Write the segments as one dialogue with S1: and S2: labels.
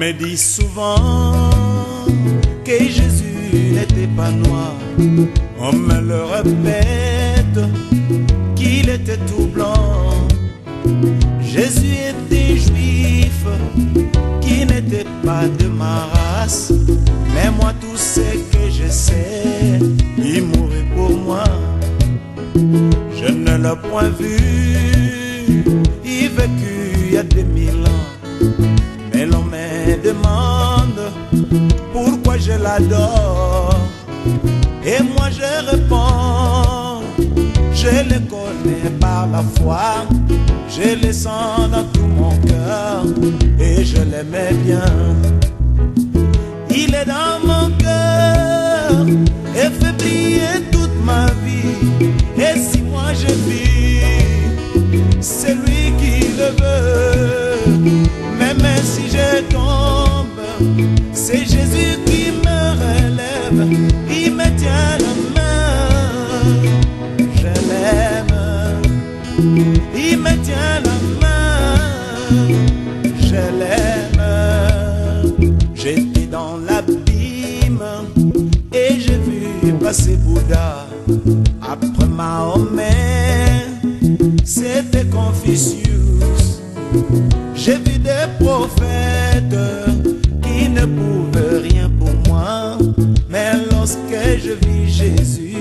S1: me dit souvent que Jésus n'était pas noir. On me le répète qu'il était tout blanc. Jésus était juif qui n'était pas de ma race. Mais moi tout ce que je sais, il mourit pour moi. Je ne l'ai point vu, il vécut il y a 2000 ans. Mais l'on me demande pourquoi je l'adore. Et moi je réponds, je le connais par la foi. Je le sens dans tout mon cœur et je l'aimais bien. Il est dans mon cœur et fait briller toute ma vie. Et si moi je vis, c'est lui qui le veut. Même si je tombe, c'est Jésus qui me relève. Il me tient la main, je l'aime. Il me tient la main, je l'aime. J'étais dans l'abîme et j'ai vu passer Bouddha. Après Mahomet, c'était Confucius. J'ai vu des prophètes qui ne pouvaient rien pour moi. Mais lorsque je vis Jésus,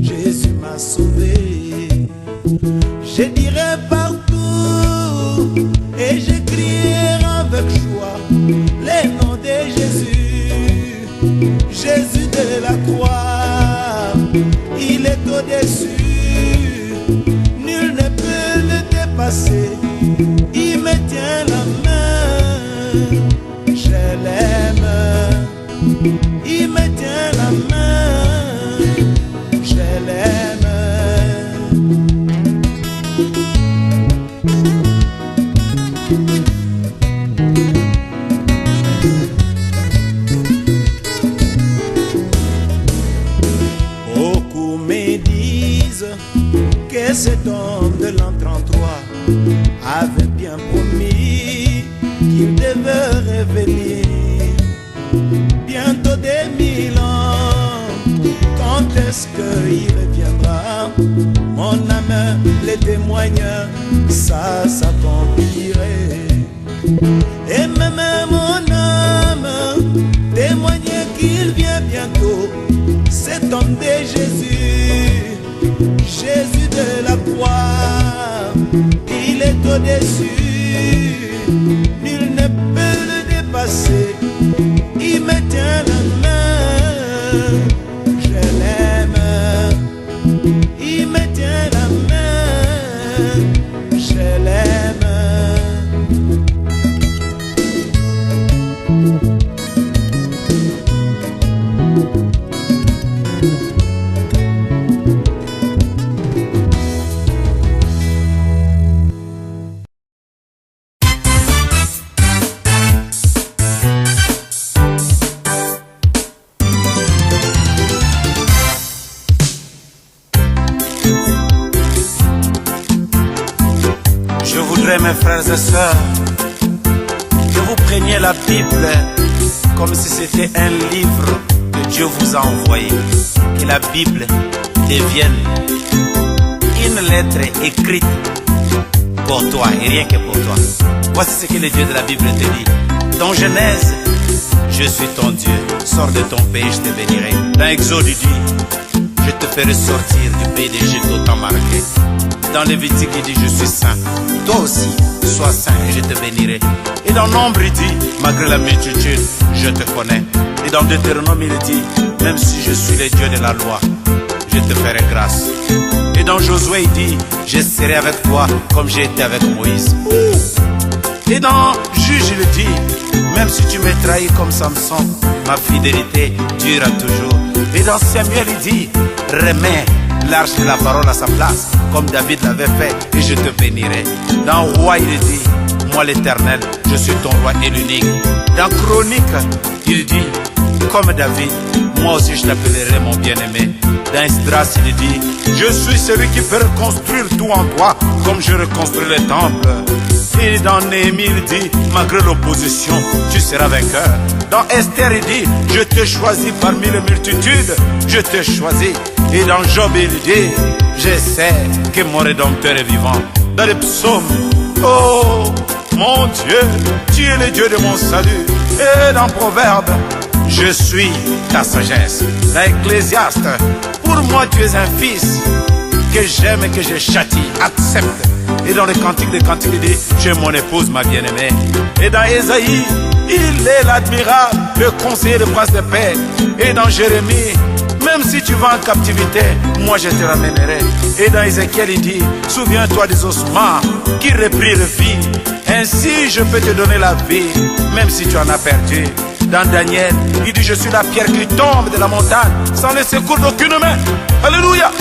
S1: Jésus m'a sauvé. Je dirai partout et je crierai avec joie les noms de Jésus. Jésus de la croix, il est au-dessus, nul ne peut le dépasser. Il me tient la main, je l'aime. Il me tient la main, je l'aime. Beaucoup me disent que cet homme de l'an 33 avait bien promis qu'il devait révéler bientôt des 1000 ans. Quand est-ce qu'il reviendra? Mon âme le témoigne, ça s'accomplirait. Et même mon âme témoigne qu'il vient bientôt. Cet homme de Jésus, Jésus de la croix, il est au-dessus, nul ne peut le dépasser. Il me tient la main, je l'aime. Il me tient la main, je l'aime. Mes frères et sœurs, que vous preniez la Bible comme si c'était un livre que Dieu vous a envoyé. Que la Bible devienne une lettre écrite pour toi et rien que pour toi. Voici ce que le Dieu de la Bible te dit. Dans Genèse, je suis ton Dieu, sors de ton pays, je te bénirai. Dans Exode, il dit, je te ferai sortir du pays d'Égypte au temps marqué. Dans Lévitique, il dit, je suis saint. Toi aussi, sois saint et je te bénirai. Et dans Nombre, il dit, malgré la multitude, je te connais. Et dans Deutéronome, il dit, même si je suis le Dieu de la loi, je te ferai grâce. Et dans Josué, il dit, je serai avec toi comme j'ai été avec Moïse. Et dans Juge, il dit, même si tu me trahis comme Samson, ma fidélité durera toujours. Et dans Samuel, il dit, remets l'arche de la parole à sa place, comme David l'avait fait, et je te bénirai. Dans Roi, il dit, moi l'Éternel, je suis ton roi et l'unique. Dans Chronique, il dit, comme David, moi aussi je t'appellerai mon bien-aimé. Dans Esdras, il dit, je suis celui qui peut reconstruire tout en toi, comme je reconstruis le temple. Et dans Néhémie, il dit, malgré l'opposition, tu seras vainqueur. Dans Esther, il dit, je te choisis parmi les multitudes, je te choisis. Et dans Job, il dit, je sais que mon Rédempteur est vivant. Dans les psaumes, oh mon Dieu, tu es le Dieu de mon salut. Et dans Proverbe, je suis ta sagesse. Dans Ecclésiaste, pour moi tu es un fils que j'aime et que je châtie, accepte. Et dans le cantique des cantiques, il dit, je mon épouse, ma bien-aimée. Et dans Ésaïe, il est l'admirable, le conseiller de prince de paix. Et dans Jérémie, même si tu vas en captivité, moi je te ramènerai. Et dans Ézéchiel, il dit, souviens-toi des ossements qui reprirent vie. Ainsi je peux te donner la vie, même si tu en as perdu. Dans Daniel, il dit, je suis la pierre qui tombe de la montagne, sans le secours d'aucune main. Alléluia.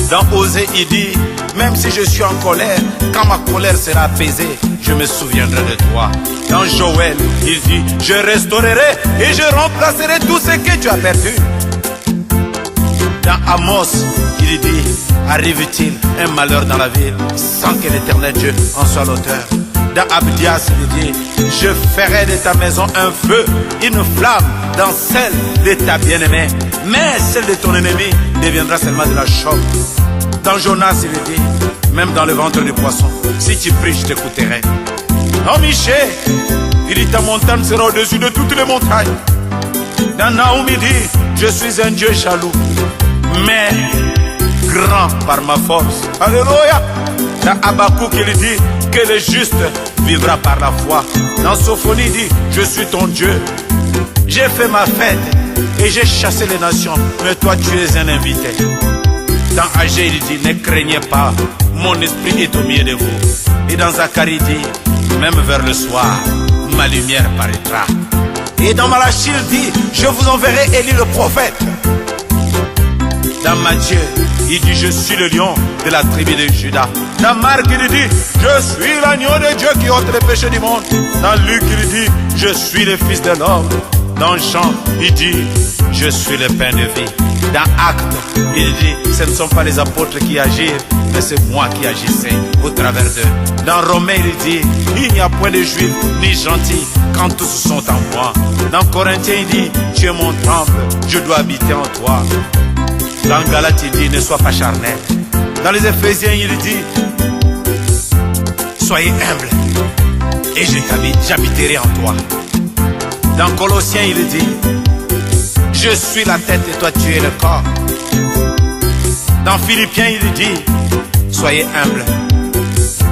S1: Dans Osée, il dit, même si je suis en colère, quand ma colère sera apaisée, je me souviendrai de toi. Dans Joël, il dit, je restaurerai et je remplacerai tout ce que tu as perdu. Dans Amos, il dit, arrive-t-il un malheur dans la ville sans que l'Éternel Dieu en soit l'auteur? Dans Abdias, il dit, je ferai de ta maison un feu, une flamme dans celle de ta bien-aimée, mais celle de ton ennemi deviendra seulement de la chaume. Dans Jonas, il dit, même dans le ventre du poisson, si tu pries, je t'écouterai. Dans Michée, il dit, ta montagne sera au-dessus de toutes les montagnes. Dans Naoum, il dit, je suis un Dieu jaloux, mais grand par ma force. Alléluia. Dans Habakkuk, il dit que le juste vivra par la foi. Dans Sophonie, il dit, je suis ton Dieu. J'ai fait ma fête et j'ai chassé les nations, mais toi tu es un invité. Dans Agé, il dit, ne craignez pas, mon esprit est au milieu de vous. Et dans Zacharie, il dit, même vers le soir, ma lumière paraîtra. Et dans Malachie, il dit, je vous enverrai Élie le prophète. Dans Matthieu, il dit, je suis le lion de la tribu de Judas. Dans Marc, il dit, je suis l'agneau de Dieu qui ôte les péchés du monde. Dans Luc, il dit, je suis le fils de l'homme. Dans Jean, il dit, je suis le pain de vie. Dans Actes, il dit, ce ne sont pas les apôtres qui agissent, mais c'est moi qui agissais au travers d'eux. Dans Romains, il dit, il n'y a point de juif ni gentil quand tous sont en moi. Dans Corinthiens, il dit, tu es mon temple, je dois habiter en toi. Dans Galates, il dit, ne sois pas charnel. Dans les Éphésiens, il dit, soyez humble et j'habiterai en toi. Dans Colossiens, il dit, je suis la tête et toi tu es le corps. Dans Philippiens, il dit, soyez humble.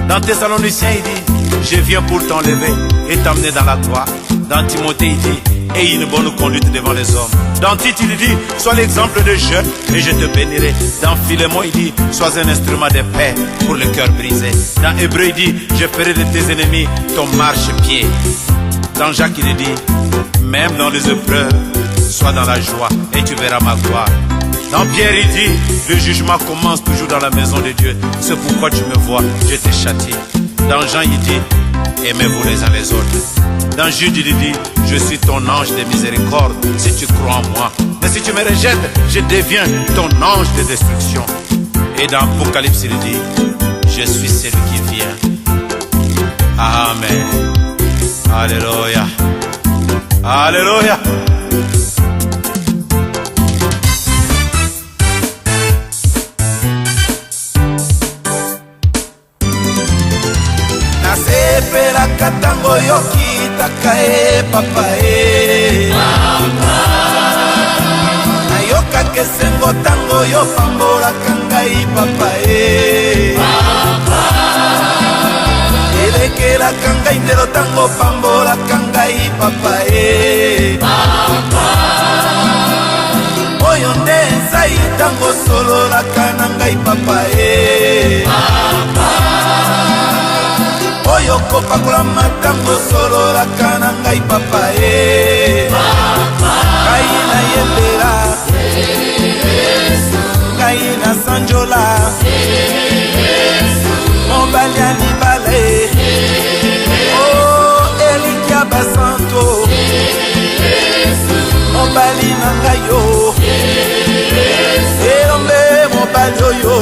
S1: Dans Thessaloniciens, il dit, je viens pour t'enlever et t'emmener dans la gloire. Dans Timothée, il dit, aie une bonne conduite devant les hommes. Dans Tite, il dit, sois l'exemple de jeune et je te bénirai. Dans Philémon, il dit, sois un instrument de paix pour le cœur brisé. Dans Hébreu, il dit, je ferai de tes ennemis ton marchepied. Dans Jacques, il dit, même dans les épreuves, sois dans la joie et tu verras ma gloire. Dans Pierre, il dit, le jugement commence toujours dans la maison de Dieu. C'est pourquoi tu me vois, je te châtie. Dans Jean, il dit, aimez-vous les uns les autres. Dans Jude, il dit, je suis ton ange de miséricorde si tu crois en moi. Mais si tu me rejettes, je deviens ton ange de destruction. Et dans Apocalypse, il dit, je suis celui qui vient. Amen. Alléluia. Alléluia.
S2: Nasepelaka tango yokitaka e papa e nayokaka esengo tango yopambolaka ngai papa e elekelaka ngai ndelo tango pambolaka ngai papa e oyo nde nzai tango sololaka na ngai papa e oyo kopakola matango sololaka na ngai papa e ngai nayembela ngai nasanjola mobali ya libale o elikia basanto mobali na ngai yo elombe mobali oyo